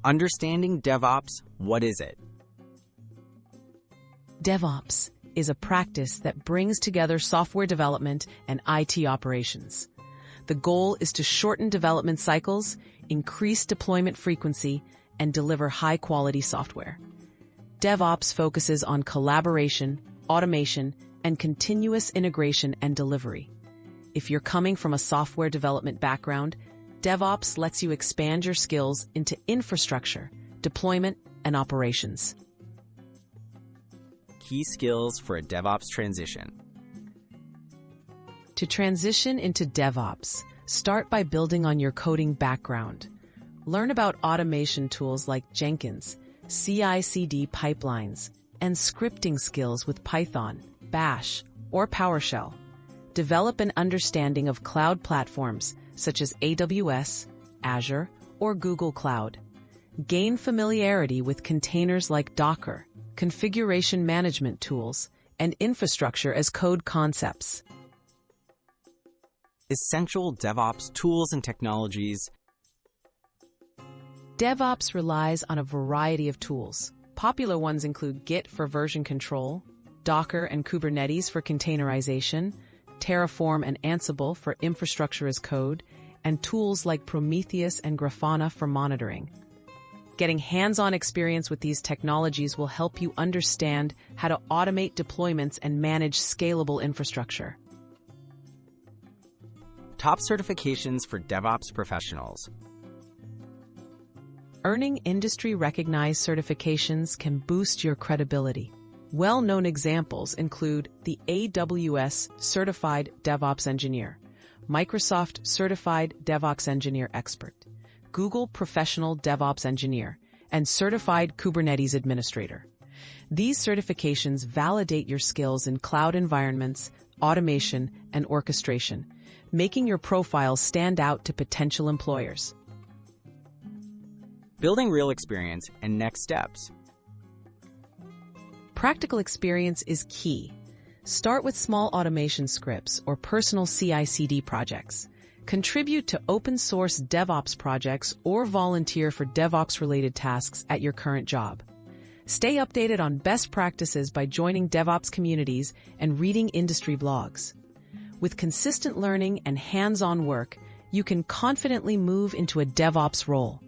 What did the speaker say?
Understanding DevOps, what is it? DevOps is a practice that brings together software development and IT operations. The goal is to shorten development cycles, increase deployment frequency, and deliver high-quality software. DevOps focuses on collaboration, automation, and continuous integration and delivery. If you're coming from a software development background, DevOps lets you expand your skills into infrastructure, deployment, and operations. Key skills for a DevOps transition. To transition into DevOps, start by building on your coding background. Learn about automation tools like Jenkins, CI/CD pipelines, and scripting skills with Python, Bash, or PowerShell. Develop an understanding of cloud platforms such as AWS, Azure, or Google Cloud. Gain familiarity with containers like Docker, configuration management tools, and infrastructure as code concepts. Essential DevOps tools and technologies. DevOps relies on a variety of tools. Popular ones include Git for version control, Docker and Kubernetes for containerization, Terraform and Ansible for infrastructure as code, and tools like Prometheus and Grafana for monitoring. Getting hands-on experience with these technologies will help you understand how to automate deployments and manage scalable infrastructure. Top certifications for DevOps professionals. Earning industry-recognized certifications can boost your credibility. Well-known examples include the AWS Certified DevOps Engineer, Microsoft Certified DevOps Engineer Expert, Google Professional DevOps Engineer, and Certified Kubernetes Administrator. These certifications validate your skills in cloud environments, automation, and orchestration, making your profile stand out to potential employers. Building real experience and next steps. Practical experience is key. Start with small automation scripts or personal CI/CD projects. Contribute to open-source DevOps projects or volunteer for DevOps-related tasks at your current job. Stay updated on best practices by joining DevOps communities and reading industry blogs. With consistent learning and hands-on work, you can confidently move into a DevOps role.